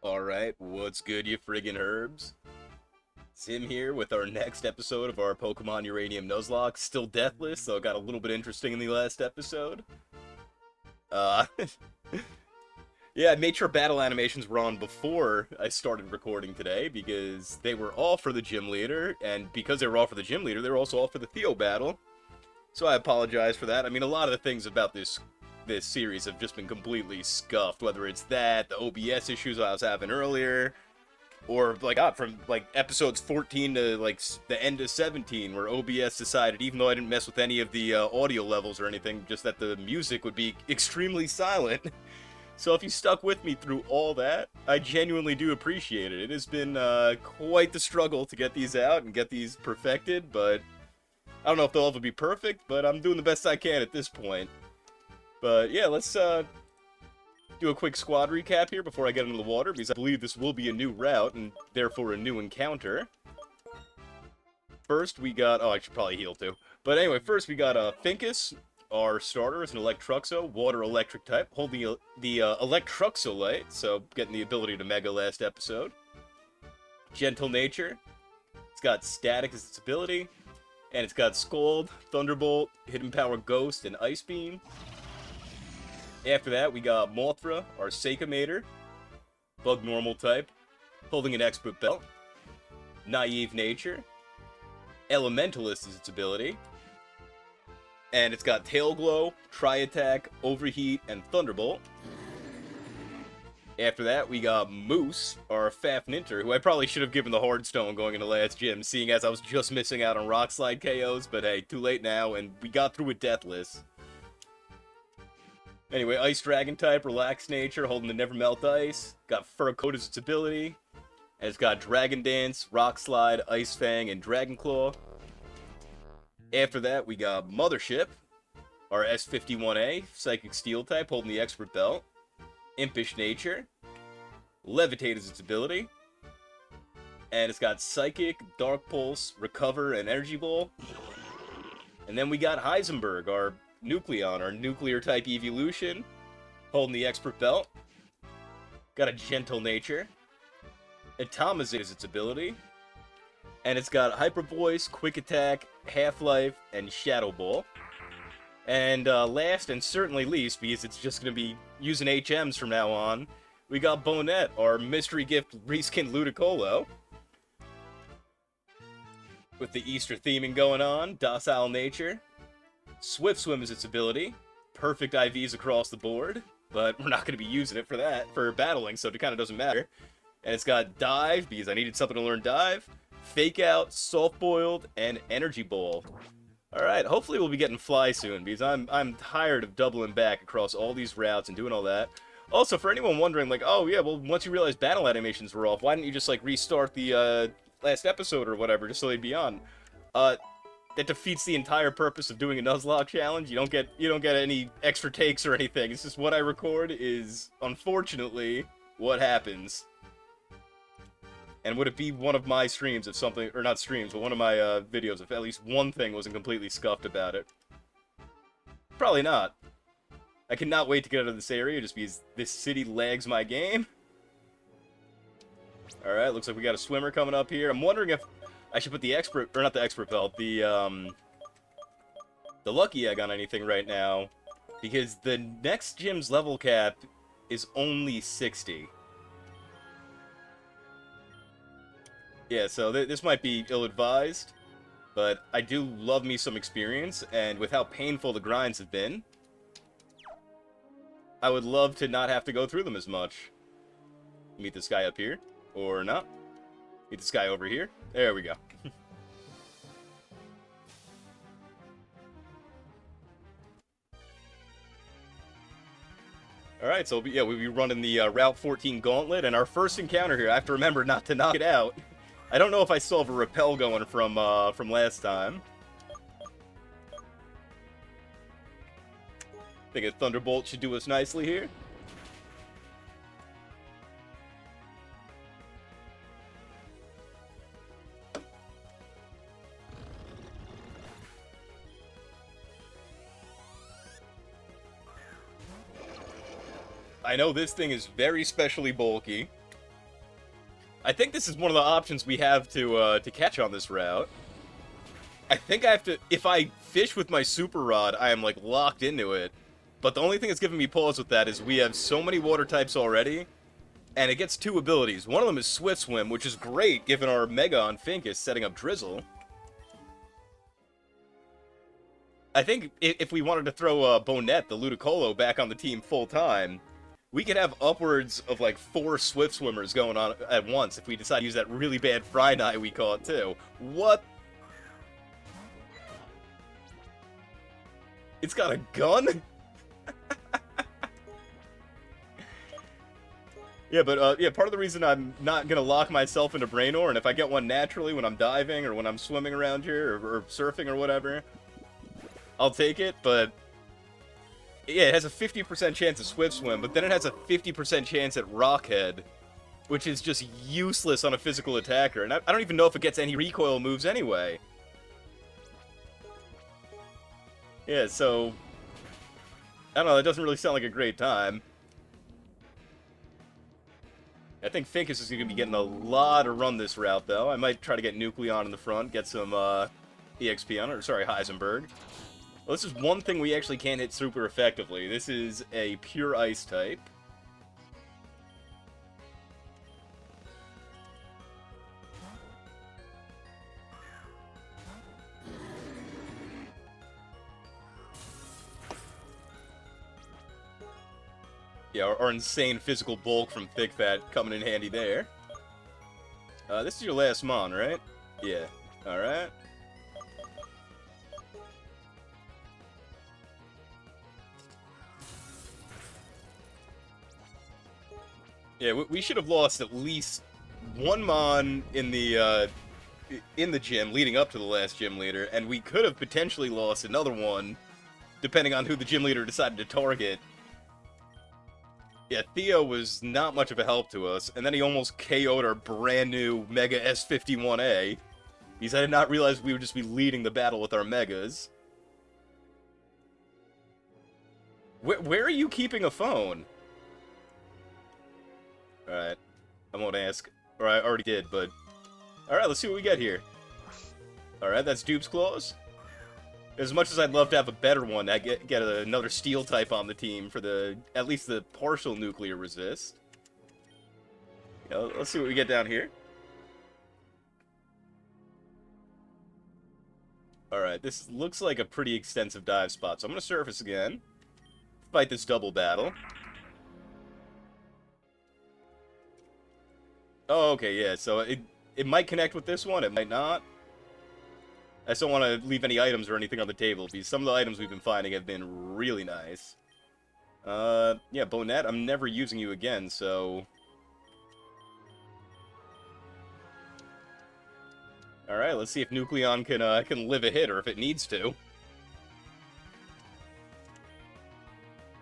Alright, what's good, you friggin' herbs? Sim here with our next episode of our Pokemon Uranium Nuzlocke. Still deathless, so it got a little bit interesting in the last episode. Uh, yeah, I made sure battle animations were on before I started recording today, because they were all for the gym leader, and because they were all for the gym leader, they were also all for the Theo battle. So I apologize for that. I mean, a lot of the things about this series have just been completely scuffed, whether it's that, the OBS issues I was having earlier, or like from like episodes 14 to like the end of 17, where OBS decided, even though I didn't mess with any of the audio levels or anything, just that the music would be extremely silent. So if you stuck with me through all that, I genuinely do appreciate it. It has been quite the struggle to get these out and get these perfected, but I don't know if they'll ever be perfect, but I'm doing the best I can at this point. But yeah, let's do a quick squad recap here before I get into the water, because I believe this will be a new route, and therefore a new encounter. First, we got... Oh, I should probably heal, too. But anyway, first we got Finkus. Our starter is an Electruxo, water-electric type, holding the Electruxolite, so getting the ability to Mega last episode. Gentle Nature. It's got Static as its ability, and it's got Scald, Thunderbolt, Hidden Power Ghost, and Ice Beam. After that, we got Mothra, our Seika Mater, Bug Normal type, holding an Expert Belt, Naive Nature, Elementalist is its ability, and it's got Tail Glow, Tri-Attack, Overheat, and Thunderbolt. After that, we got Moose, our Fafnir, who I probably should have given the Hard Stone going into last gym, seeing as I was just missing out on Rock Slide KOs, but hey, too late now, and we got through it deathless. Anyway, Ice Dragon type, Relaxed Nature, holding the Never Melt Ice. Got Fur Coat as its ability. And it's got Dragon Dance, Rock Slide, Ice Fang, and Dragon Claw. After that, we got Mothership, our S51A, Psychic Steel type, holding the Expert Belt. Impish Nature. Levitate as its ability. And it's got Psychic, Dark Pulse, Recover, and Energy Ball. And then we got Heisenberg, our Nucleon, our Nuclear-type evolution, holding the Expert Belt. Got a Gentle Nature. Atomizate is its ability. And it's got Hyper Voice, Quick Attack, Half-Life, and Shadow Ball. And last and certainly least, because it's just going to be using HMs from now on, we got Bonette, our Mystery Gift Reskin Ludicolo. With the Easter theming going on, Docile Nature. Swift Swim is its ability. Perfect IVs across the board, but we're not going to be using it for battling, so it kind of doesn't matter. And it's got Dive, because I needed something to learn Dive, Fake Out, Soft Boiled, and Energy Ball. Alright, hopefully we'll be getting Fly soon, because I'm tired of doubling back across all these routes and doing all that. Also, for anyone wondering, like, oh yeah, well, once you realize battle animations were off, why didn't you just, like, restart the last episode or whatever, just so they'd be on? That defeats the entire purpose of doing a Nuzlocke challenge. You don't get any extra takes or anything. It's just what I record is, unfortunately, what happens. And would it be one of my streams if something, or not streams, but one of my videos if at least one thing wasn't completely scuffed about it? Probably not. I cannot wait to get out of this area just because this city lags my game. Alright, looks like we got a swimmer coming up here. I'm wondering if I should put the Expert, or not the Expert Belt, the Lucky Egg on anything right now, because the next gym's level cap is only 60. Yeah, so this might be ill-advised, but I do love me some experience, and with how painful the grinds have been, I would love to not have to go through them as much. Meet this guy up here, or not. Meet this guy over here. There we go. Alright, so yeah, we'll be running the Route 14 Gauntlet, and our first encounter here, I have to remember not to knock it out. I don't know if I still have a repel going from last time. I think a Thunderbolt should do us nicely here. I know this thing is very specially bulky, I think this is one of the options we have to catch on this route. I think I have to... If I fish with my super rod, I am, like, locked into it. But the only thing that's giving me pause with that is we have so many water types already, and it gets 2 abilities. One of them is Swift Swim, which is great given our Mega on Fink is setting up Drizzle. I think if we wanted to throw Bonette, the Ludicolo, back on the team full-time, we could have upwards of, like, 4 Swift Swimmers going on at once if we decide to use that really bad Fry Knight we caught, too. What? It's got a gun? Yeah, but, yeah, part of the reason I'm not gonna lock myself into Brain Ore, and if I get one naturally when I'm diving, or when I'm swimming around here, or surfing or whatever, I'll take it, but... Yeah, it has a 50% chance of Swift Swim, but then it has a 50% chance at Rockhead, which is just useless on a physical attacker, and I don't even know if it gets any recoil moves anyway. Yeah, so... I don't know, that doesn't really sound like a great time. I think Finkus is going to be getting a lot of run this route, though. I might try to get Nucleon in the front, get some EXP on it, or sorry, Heisenberg. Well, this is one thing we actually can't hit super effectively. This is a pure ice type. Yeah, our insane physical bulk from Thick Fat coming in handy there. This is your last Mon, right? Yeah. Alright. Yeah, we should have lost at least one Mon in the gym leading up to the last gym leader, and we could have potentially lost another one, depending on who the gym leader decided to target. Yeah, Theo was not much of a help to us, and then he almost KO'd our brand new Mega S51A. Because I did not realize we would just be leading the battle with our Megas. Where are you keeping a phone? Alright, I won't ask. Or I already did, but... Alright, let's see what we get here. Alright, that's Dupes Clause. As much as I'd love to have a better one, I get another steel type on the team for the at least the partial nuclear resist. You know, let's see what we get down here. Alright, this looks like a pretty extensive dive spot, so I'm going to surface again. Fight this double battle. Oh, okay, yeah, so it might connect with this one, it might not. I just don't want to leave any items or anything on the table, because some of the items we've been finding have been really nice. Yeah, Bonette, I'm never using you again, so... Alright, let's see if Nucleon can live a hit, or if it needs to.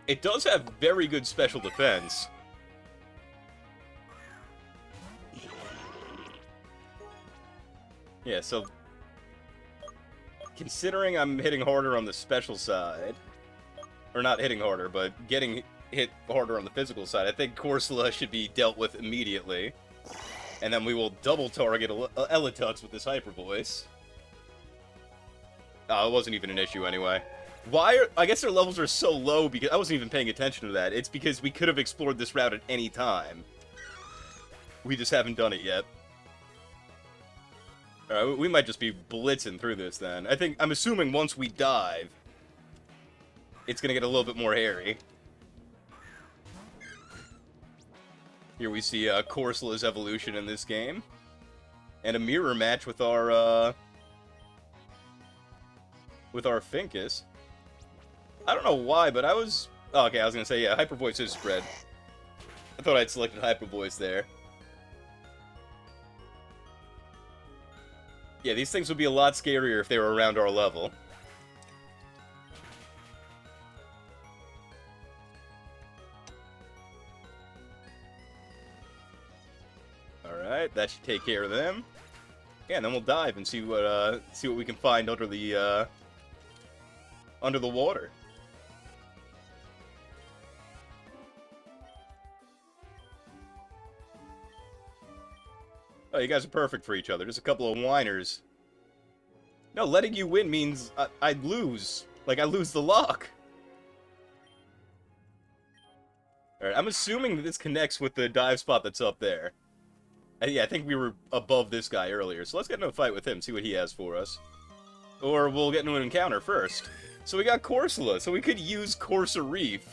It does have very good special defense. Yeah, so... Considering I'm hitting harder on the special side, or not hitting harder, but getting hit harder on the physical side, I think Corsola should be dealt with immediately. And then we will double target Eletux with this Hyper Voice. Oh, it wasn't even an issue anyway. I guess their levels are so low because I wasn't even paying attention to that. It's because we could have explored this route at any time. We just haven't done it yet. Alright, we might just be blitzing through this then. I'm assuming once we dive, it's gonna get a little bit more hairy. Here we see Corsola's evolution in this game. And a mirror match with our Finkus. I don't know why, but I was... Oh, okay, I was gonna say, yeah, Hyper Voice is spread. I thought I'd selected Hyper Voice there. Yeah, these things would be a lot scarier if they were around our level. Alright, that should take care of them. Yeah, and then we'll dive and see what we can find under the water. Oh, you guys are perfect for each other. Just a couple of whiners. No, letting you win means I'd lose. Like, I lose the luck. Alright, I'm assuming that this connects with the dive spot that's up there. Yeah, I think we were above this guy earlier, so let's get into a fight with him, see what he has for us. Or we'll get into an encounter first. So we got Corsola, so we could use Corsa Reef.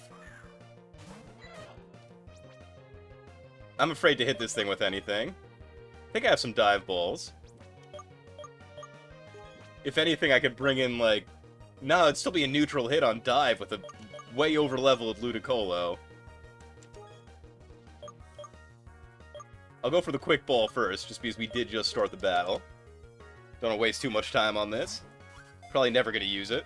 I'm afraid to hit this thing with anything. I think I have some dive balls. If anything, I could bring in, like... No, it'd still be a neutral hit on dive with a way over-leveled Ludicolo. I'll go for the quick ball first, just because we did just start the battle. Don't want to waste too much time on this. Probably never going to use it.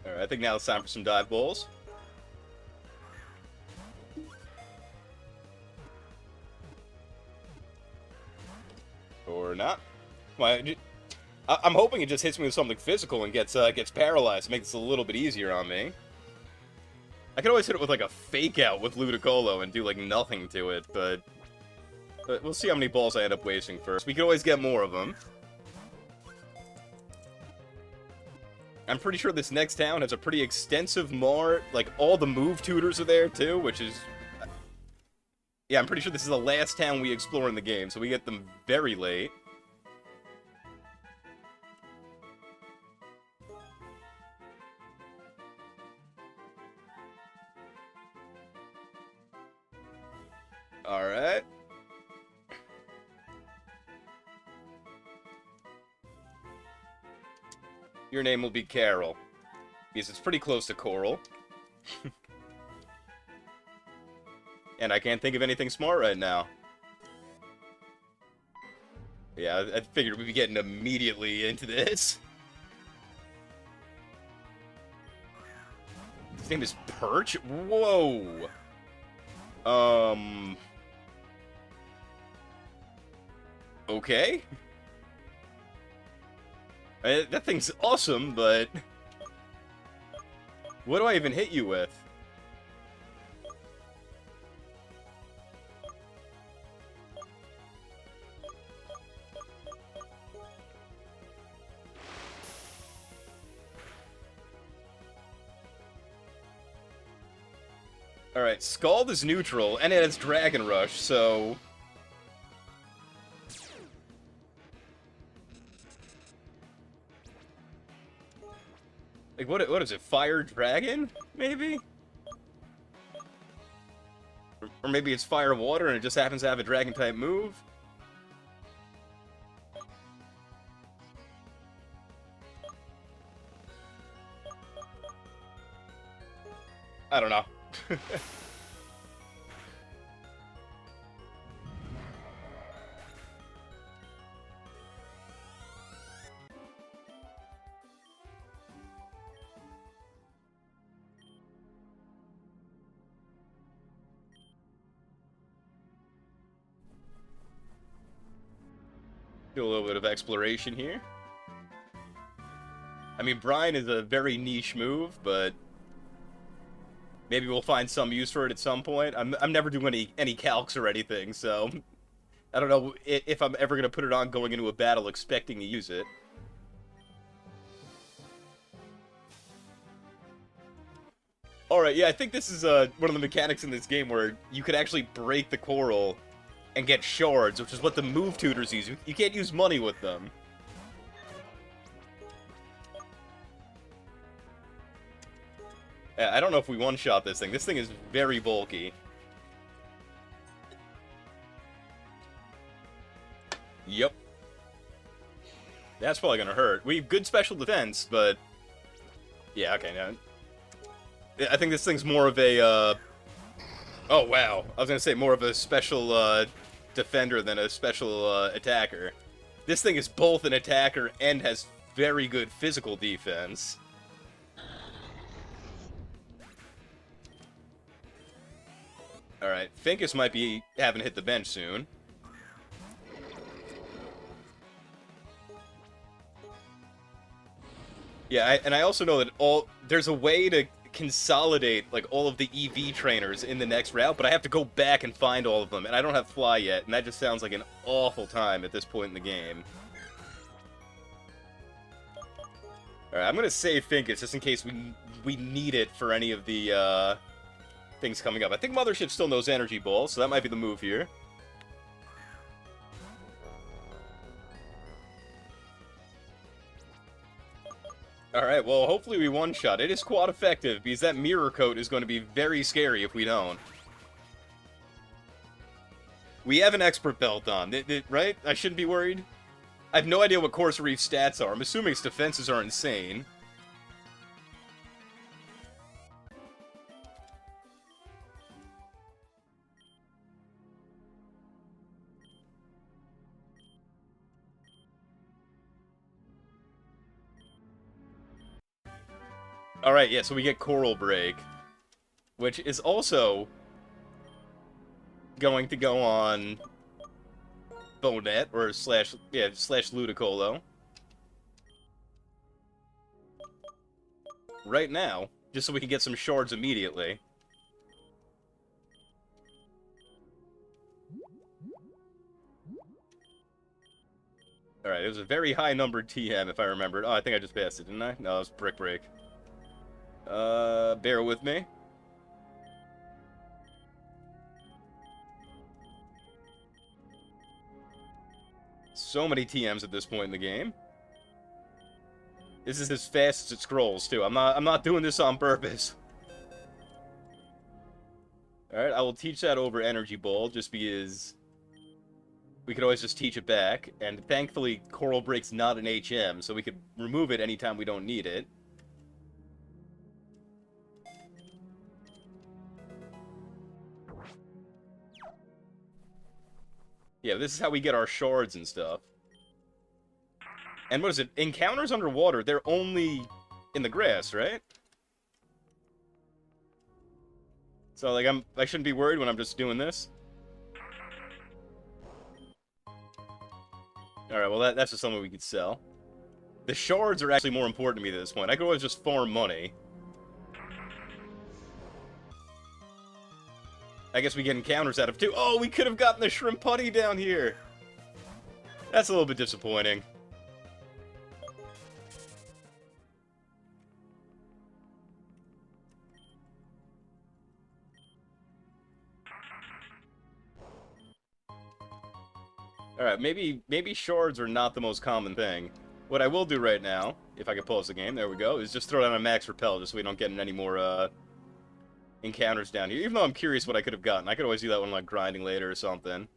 Alright, I think now it's time for some dive balls. Or not. I'm hoping it just hits me with something physical and gets paralyzed. Makes it a little bit easier on me. I could always hit it with like a fake out with Ludicolo and do like nothing to it, but we'll see how many balls I end up wasting first. We could always get more of them. I'm pretty sure this next town has a pretty extensive mart. Like, all the move tutors are there, too, which is... Yeah, I'm pretty sure this is the last town we explore in the game, so we get them very late. Alright. Your name will be Carol. Because it's pretty close to Coral. And I can't think of anything smart right now. Yeah, I figured we'd be getting immediately into this. His name is Perch? Whoa! Okay. That thing's awesome, but... What do I even hit you with? Alright, Scald is neutral, and it has Dragon Rush, so... Like, what is it? Fire Dragon? Maybe? Or maybe it's Fire Water and it just happens to have a Dragon-type move? I don't know. Do a little bit of exploration here. I mean, Brine is a very niche move, but maybe we'll find some use for it at some point. I'm never doing any calcs or anything, so I don't know if I'm ever gonna put it on going into a battle expecting to use it. Alright, yeah, I think this is one of the mechanics in this game where you could actually break the coral and get shards, which is what the move tutors use. You can't use money with them. I don't know if we one-shot this thing. This thing is very bulky. Yep. That's probably gonna hurt. We have good special defense, but... Yeah, okay, no. I think this thing's more of a, Oh, wow. I was gonna say more of a special, defender than a special, attacker. This thing is both an attacker and has very good physical defense. Alright, Finkus might be having to hit the bench soon. Yeah, and I also know that there's a way to consolidate like all of the EV trainers in the next route, but I have to go back and find all of them, and I don't have Fly yet, and that just sounds like an awful time at this point in the game. Alright, I'm gonna save Finkus just in case we need it for any of the things coming up. I think Mothership still knows Energy Ball, so that might be the move here. Alright, well, hopefully we one-shot. It is quite effective, because that Mirror Coat is going to be very scary if we don't. We have an Expert Belt on, right? I shouldn't be worried? I have no idea what Course Reef's stats are. I'm assuming its defenses are insane. Alright, yeah, so we get Coral Break, which is also going to go on Bonet, or slash Ludicolo. Right now, just so we can get some shards immediately. Alright, it was a very high-numbered TM, if I remembered. Oh, I think I just passed it, didn't I? No, it was Brick Break. Bear with me. So many TMs at this point in the game. This is as fast as it scrolls, too. I'm not doing this on purpose. Alright, I will teach that over Energy Ball, just because we could always just teach it back. And thankfully, Coral Break's not an HM, so we could remove it anytime we don't need it. Yeah, this is how we get our shards and stuff. And what is it? Encounters underwater, they're only in the grass, right? So, like, I shouldn't be worried when I'm just doing this. Alright, well, that's just something we could sell. The shards are actually more important to me at this point. I could always just farm money. I guess we get encounters out of too. Oh, we could have gotten the Shrimp Putty down here. That's a little bit disappointing. Alright, maybe shards are not the most common thing. What I will do right now, if I can pause the game, there we go, is just throw down a max repel just so we don't get any more encounters down here. Even though I'm curious what I could have gotten. I could always do that when I'm like grinding later or something.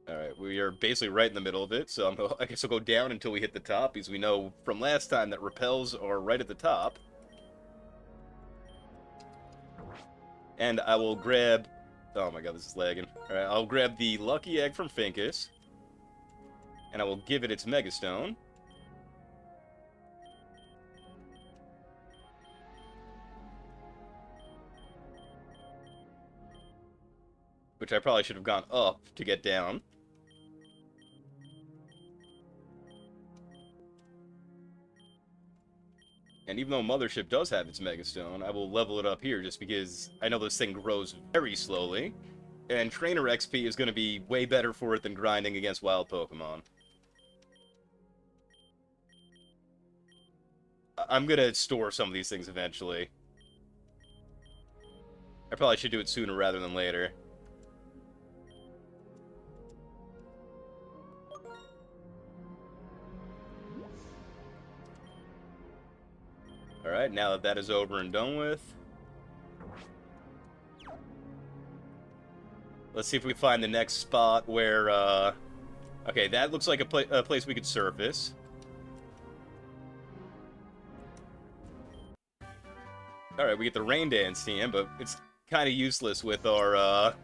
Alright, we are basically right in the middle of it, so I guess I'll go down until we hit the top, because we know from last time that repels are right at the top. And I will grab... Oh my god, this is lagging. Alright, I'll grab the Lucky Egg from Finkus. And I will give it its Megastone. Which I probably should have gone up to get down. And even though Mothership does have its Megastone, I will level it up here just because I know this thing grows very slowly. And Trainer XP is going to be way better for it than grinding against wild Pokemon. I'm going to store some of these things eventually. I probably should do it sooner rather than later. Alright, now that that is over and done with, let's see if we find the next spot where, okay, that looks like a place we could surface. Alright, we get the Rain Dance TM, but it's kind of useless with our,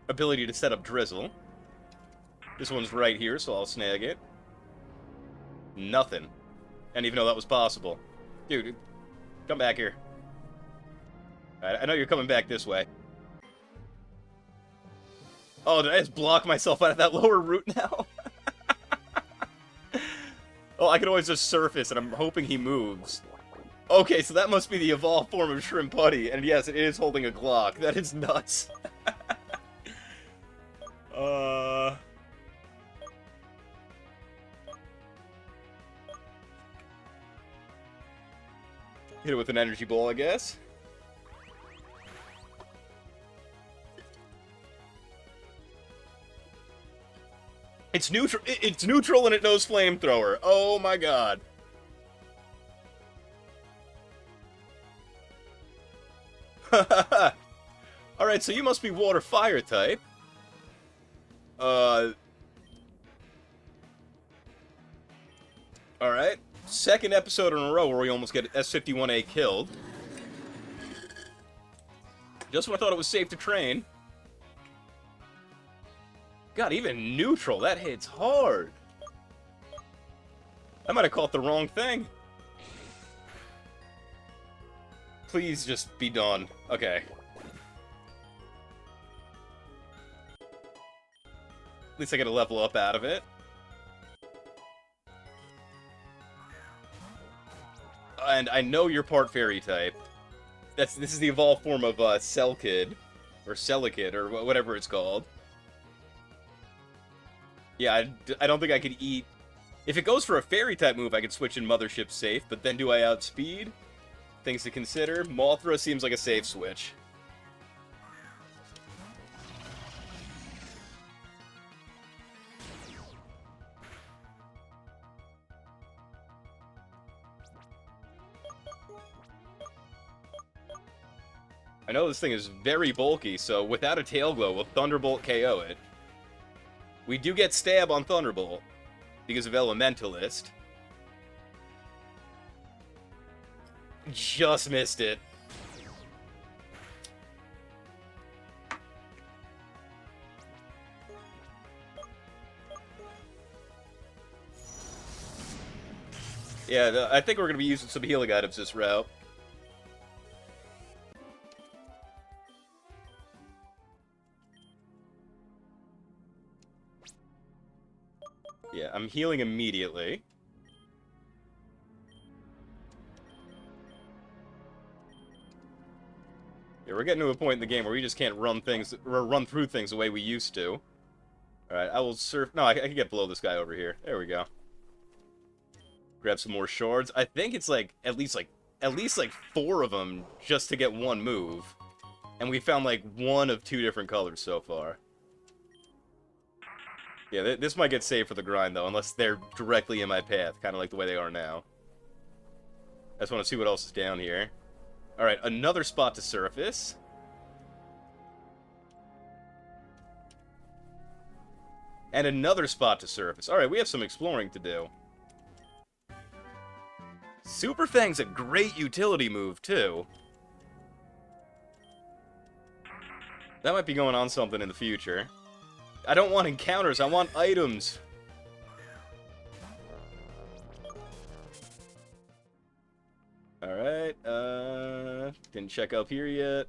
ability to set up Drizzle. This one's right here, so I'll snag it. Nothing. I didn't even know that was possible. Dude, come back here. I know you're coming back this way. Oh, did I just block myself out of that lower route now? Oh, I can always just surface, and I'm hoping he moves. Okay, so that must be the evolved form of Shrimp Putty, and yes, it is holding a Glock. That is nuts. Hit it with an energy ball, I guess. It's neutral. It's neutral, and it knows flamethrower. Oh my god. Alright, so you must be water-fire type. Alright. Second episode in a row where we almost get S51A killed. Just when I thought it was safe to train. God, even neutral, that hits hard. I might have caught the wrong thing. Please just be done. Okay. At least I get a level up out of it. And I know you're part fairy type. This is the evolved form of Cellkid. Or Celikid, or whatever it's called. Yeah, I don't think I could eat... If it goes for a fairy type move, I could switch in Mothership safe, but then do I outspeed? Things to consider. Mothra seems like a safe switch. I know this thing is very bulky, so without a Tail Glow, will Thunderbolt KO it? We do get Stab on Thunderbolt, because of Elementalist. Just missed it. Yeah, I think we're going to be using some healing items this route. Yeah, I'm healing immediately. Yeah, we're getting to a point in the game where we just can't run through things the way we used to. Alright, I will surf... No, I can get below this guy over here. There we go. Grab some more shards. I think it's like at least 4 of them just to get one move. And we found like 1 of 2 different colors so far. Yeah, this might get saved for the grind though, unless they're directly in my path, kind of like the way they are now. I just want to see what else is down here. Alright, another spot to surface. And another spot to surface. Alright, we have some exploring to do. Super Fang's a great utility move, too. That might be going on something in the future. I don't want encounters, I want items. Alright, didn't check up here yet.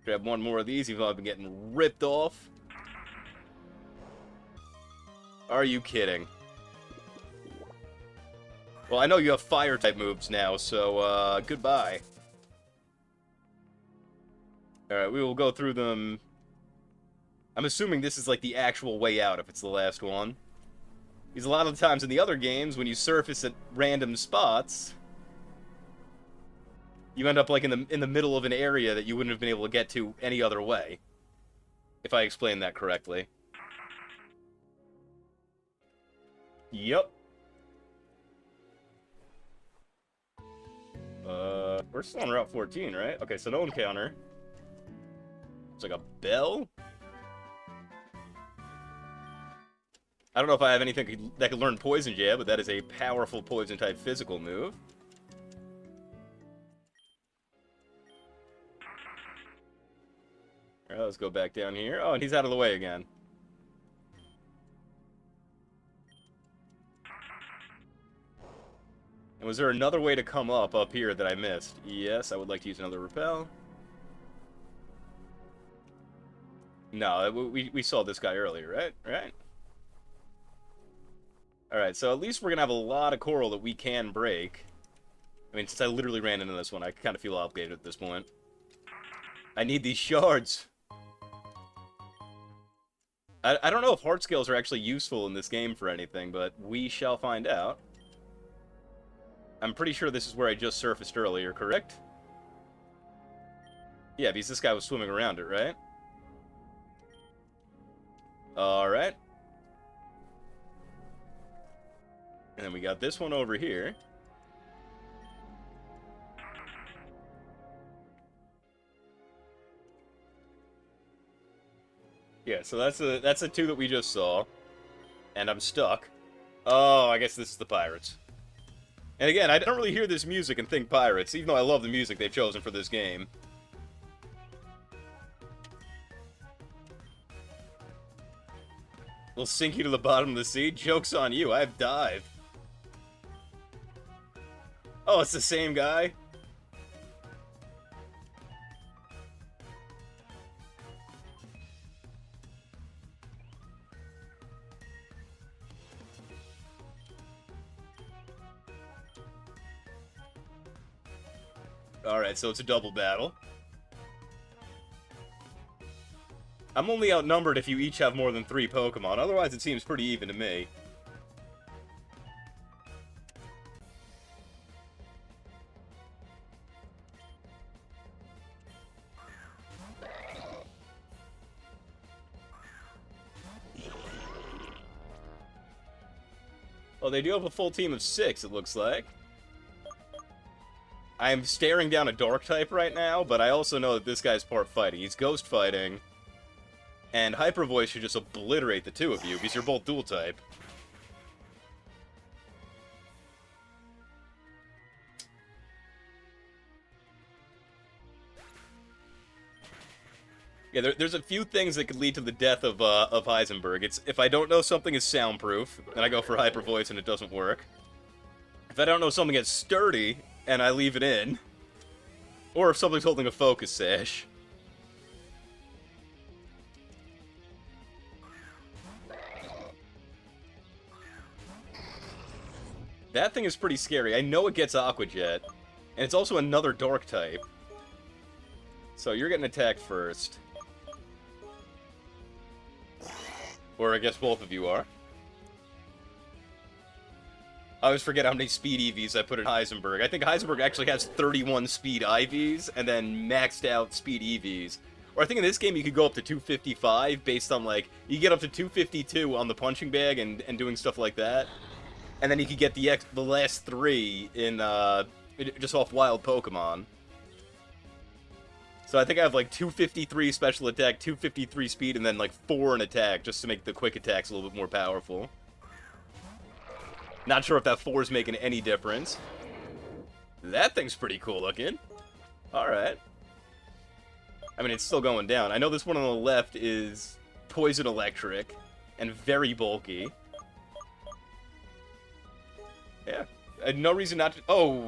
Grab one more of these, even though I've been getting ripped off. Are you kidding? Well, I know you have fire-type moves now, so, goodbye. Alright, we will go through them. I'm assuming this is, like, the actual way out if it's the last one. Because a lot of the times in the other games, when you surface at random spots, you end up, like, in the middle of an area that you wouldn't have been able to get to any other way. If I explain that correctly. Yep. We're still on Route 14, right? Okay, so no encounter. It's like a bell? I don't know if I have anything that can learn Poison Jab, but that is a powerful Poison-type physical move. Alright, let's go back down here. Oh, and he's out of the way again. And was there another way to come up here that I missed? Yes, I would like to use another repel. No, we saw this guy earlier, right? Right? Alright, so at least we're gonna have a lot of coral that we can break. I mean, since I literally ran into this one, I kind of feel obligated at this point. I need these shards! I don't know if heart scales are actually useful in this game for anything, but we shall find out. I'm pretty sure this is where I just surfaced earlier, correct? Yeah, because this guy was swimming around it, right? Alright. And then we got this one over here. Yeah, so that's a two that we just saw. And I'm stuck. Oh, I guess this is the pirates. And again, I don't really hear this music and think pirates, even though I love the music they've chosen for this game. We'll sink you to the bottom of the sea? Joke's on you, I've dived. Oh, it's the same guy? Alright, so it's a double battle. I'm only outnumbered if you each have more than 3 Pokemon, otherwise it seems pretty even to me. Well, they do have a full team of 6, it looks like. I'm staring down a Dark type right now, but I also know that this guy's part fighting. He's ghost fighting. And Hyper Voice should just obliterate the two of you, because you're both dual type. Yeah, there's a few things that could lead to the death of Heisenberg. It's if I don't know something is soundproof, and I go for Hyper Voice and it doesn't work. If I don't know something is sturdy, and I leave it in. Or if something's holding a focus sash. That thing is pretty scary. I know it gets Aqua Jet. And it's also another Dark type. So you're getting attacked first. Or I guess both of you are. I always forget how many speed EVs I put in Heisenberg. I think Heisenberg actually has 31 speed IVs and then maxed out speed EVs. Or I think in this game you could go up to 255 based on, like, you get up to 252 on the punching bag and doing stuff like that. And then you could get the last 3 in, just off wild Pokemon. So I think I have, like, 253 special attack, 253 speed, and then, like, 4 in attack, just to make the quick attacks a little bit more powerful. Not sure if that 4 is making any difference. That thing's pretty cool looking. Alright. I mean, it's still going down. I know this one on the left is Poison Electric and very bulky. Yeah. I had no reason not to... Oh.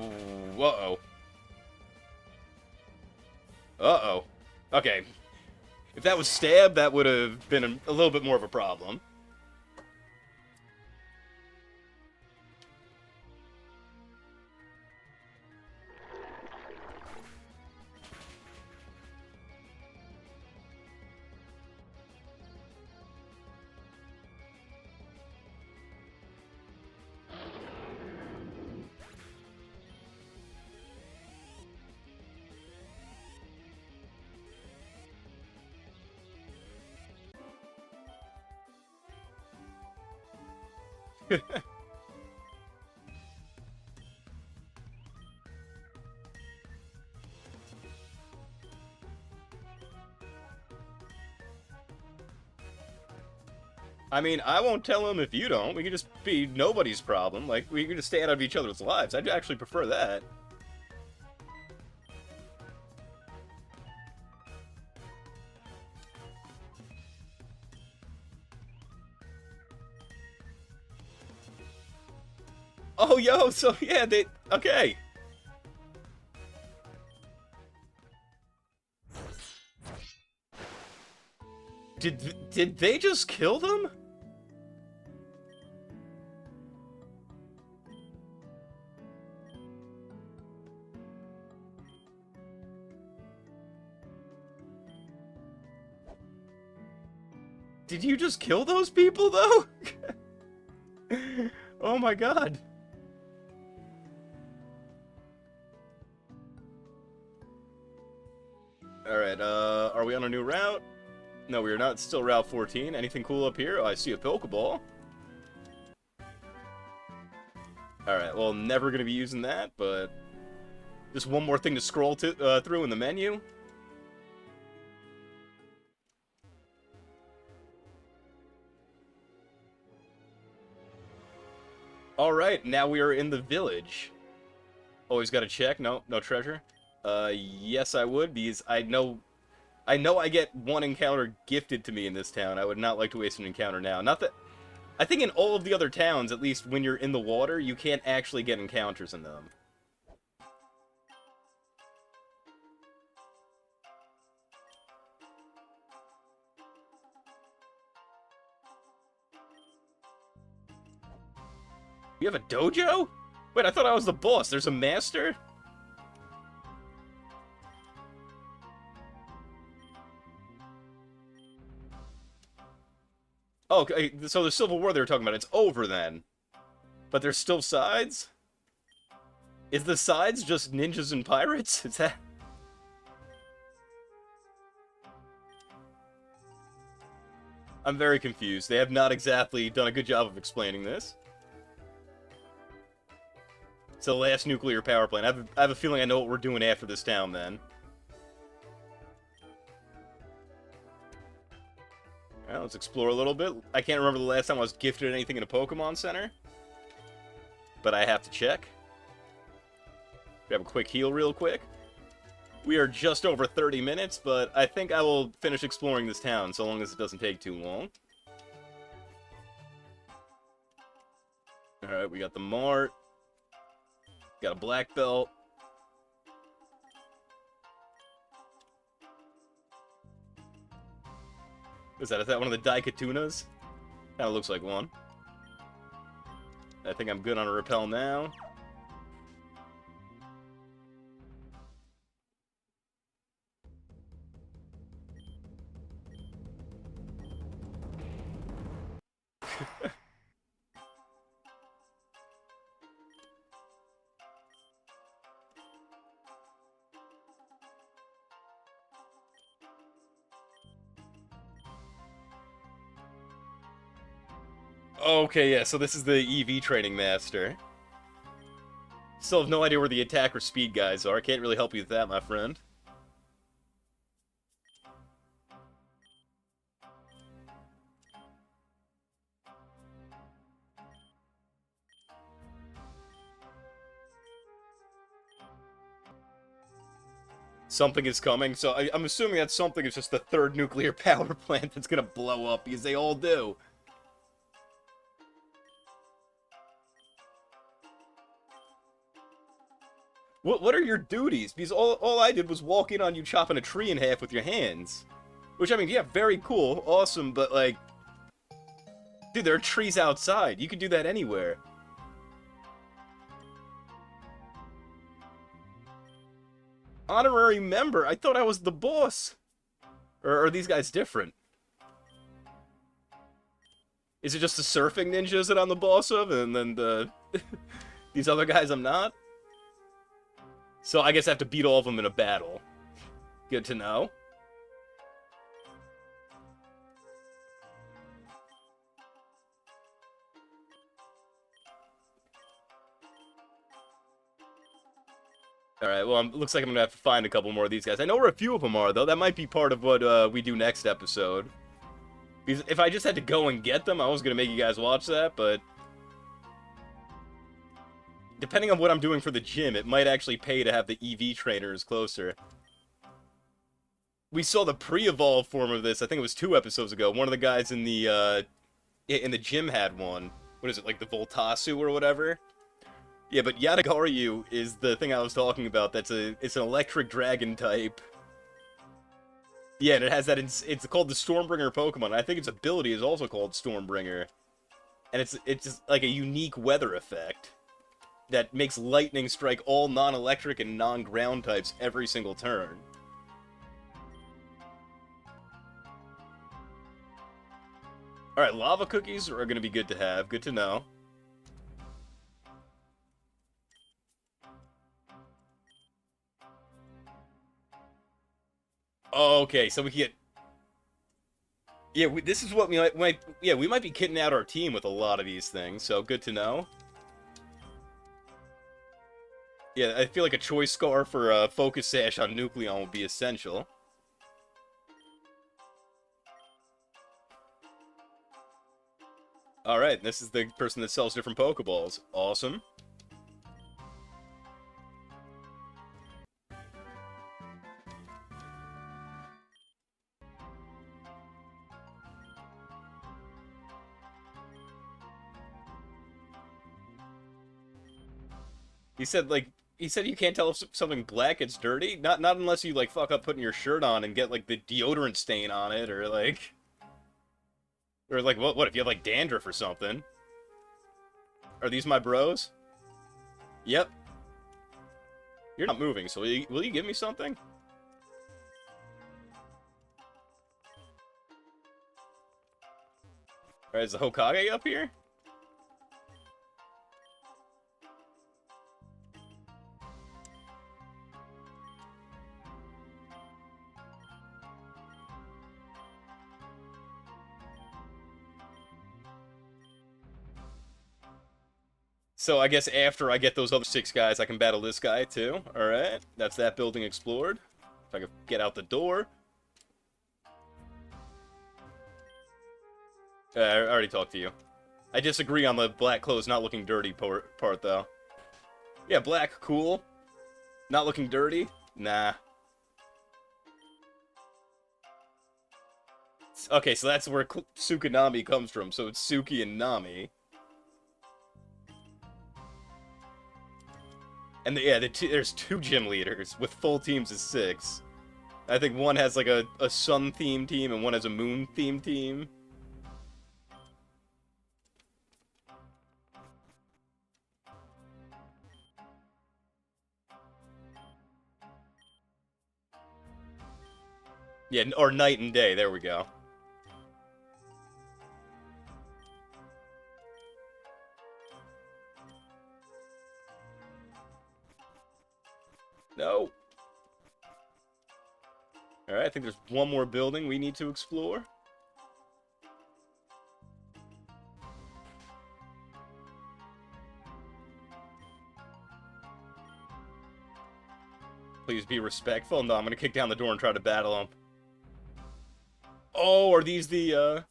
Uh-oh. Uh-oh. Okay. If that was Stab, that would have been a little bit more of a problem. I mean, I won't tell him if you don't. We can just be nobody's problem. Like, we can just stay out of each other's lives. I'd actually prefer that. Oh, yo, so, yeah, they... Okay. Did they just kill them? Did you just kill those people, though? Oh my god. Alright, are we on a new route? No, we are not. It's still Route 14. Anything cool up here? Oh, I see a Pokeball. Alright, well, never gonna be using that, but... just one more thing to scroll through in the menu. Alright, now we are in the village. Always gotta check. No treasure. Yes I would, because I know I get one encounter gifted to me in this town. I would not like to waste an encounter now. Not that... I think in all of the other towns, at least when you're in the water, you can't actually get encounters in them. You have a dojo? Wait, I thought I was the boss. There's a master? Oh, okay, so the Civil War they were talking about, it's over then. But there's still sides? Is the sides just ninjas and pirates? Is that... I'm very confused. They have not exactly done a good job of explaining this. It's the last nuclear power plant. I have a feeling I know what we're doing after this town, then. Alright, let's explore a little bit. I can't remember the last time I was gifted anything in a Pokemon Center. But I have to check. Grab a quick heal real quick. We are just over 30 minutes, but I think I will finish exploring this town, so long as it doesn't take too long. Alright, we got the Mart. Got a black belt. Is that one of the Daikatunas? Kinda looks like one. I think I'm good on a repel now. Okay, yeah, so this is the EV training master. Still have no idea where the attack or speed guys are. Can't really help you with that, my friend. Something is coming, so I'm assuming that something is just the third nuclear power plant that's gonna blow up, because they all do. What are your duties? Because all I did was walk in on you chopping a tree in half with your hands. Which, I mean, yeah, very cool, awesome, but, like... dude, there are trees outside. You could do that anywhere. Honorary member? I thought I was the boss. Or are these guys different? Is it just the surfing ninjas that I'm the boss of, and then the... these other guys I'm not? So I guess I have to beat all of them in a battle. Good to know. Alright, well, looks like I'm gonna have to find a couple more of these guys. I know where a few of them are, though. That might be part of what we do next episode. Because if I just had to go and get them, I was gonna make you guys watch that, but... depending on what I'm doing for the gym, it might actually pay to have the EV trainers closer. We saw the pre-evolved form of this, I think it was 2 episodes ago. One of the guys in the gym had one. What is it, like the Voltasu or whatever? Yeah, but Yatagaryu is the thing I was talking about. It's an electric dragon type. Yeah, and it has that. It's called the Stormbringer Pokemon. I think its ability is also called Stormbringer, and it's just like a unique weather effect that makes lightning strike all non-electric and non-ground types every single turn. All right, lava cookies are going to be good to have. Good to know. Okay, so we can get. Yeah, this is what yeah, we might be kitting out our team with a lot of these things, so good to know. Yeah, I feel like a choice scar for Focus Sash on Nucleon would be essential. Alright, this is the person that sells different Pokeballs. Awesome. He said you can't tell if something black gets dirty. Not unless you like fuck up putting your shirt on and get like the deodorant stain on it, or like what if you have like dandruff or something? Are these my bros? Yep. You're not moving, so will you give me something? Alright, is the Hokage up here? So I guess after I get those other 6 guys, I can battle this guy too. Alright, that's that building explored. If I could get out the door. I already talked to you. I disagree on the black clothes not looking dirty part, though. Yeah, black, cool. Not looking dirty? Nah. Okay, so that's where Tsukinami comes from, so it's Suki and Nami. And there's 2 gym leaders, with full teams of 6. I think one has like a sun-themed team, and one has a moon-themed team. Yeah, or night and day, there we go. No. Alright, I think there's one more building we need to explore. Please be respectful. No, I'm gonna kick down the door and try to battle him. Oh, are these the,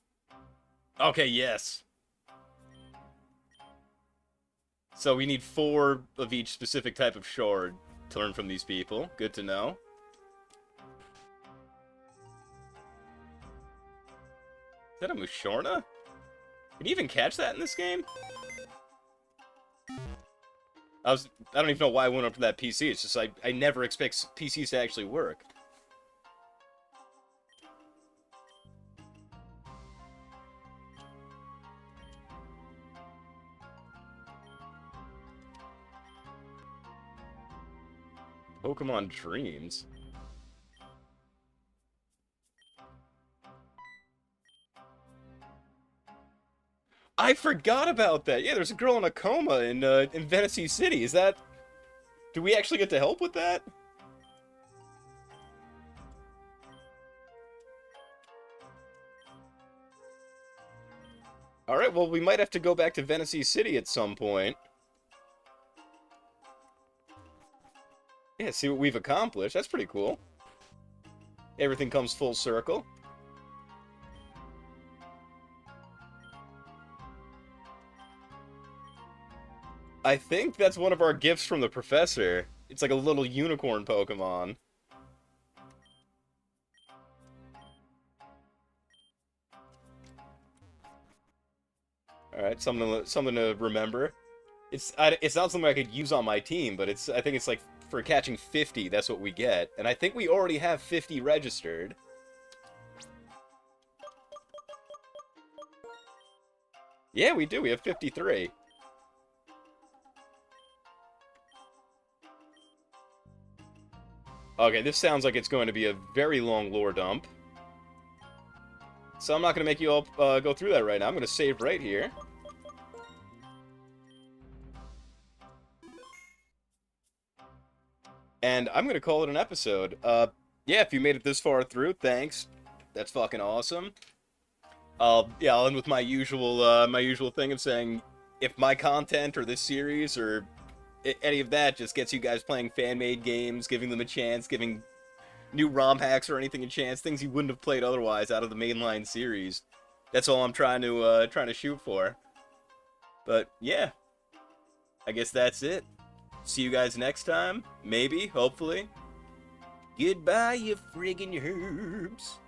Okay, yes. So we need 4 of each specific type of shard to learn from these people. Good to know. Is that a Mushorna? Can you even catch that in this game? I don't even know why I went up to that PC. It's just I never expect PCs to actually work. Pokemon Dreams? I forgot about that! Yeah, there's a girl in a coma in Venice City. Is that... Do we actually get to help with that? Alright, well, we might have to go back to Venice City at some point. Yeah, see what we've accomplished. That's pretty cool. Everything comes full circle. I think that's one of our gifts from the professor. It's like a little unicorn Pokemon. Alright, something to remember. It's not something I could use on my team, but I think it's like for catching 50, that's what we get. And I think we already have 50 registered. Yeah, we do. We have 53. Okay, this sounds like it's going to be a very long lore dump. So I'm not going to make you all go through that right now. I'm going to save right here. And I'm going to call it an episode. Yeah, if you made it this far through, thanks. That's fucking awesome. Yeah, I'll end with my usual thing of saying, if my content or this series or any of that just gets you guys playing fan-made games, giving them a chance, giving new ROM hacks or anything a chance, things you wouldn't have played otherwise out of the mainline series, that's all I'm trying to shoot for. But yeah, I guess that's it. See you guys next time. Maybe, hopefully. Goodbye, you friggin' herbs.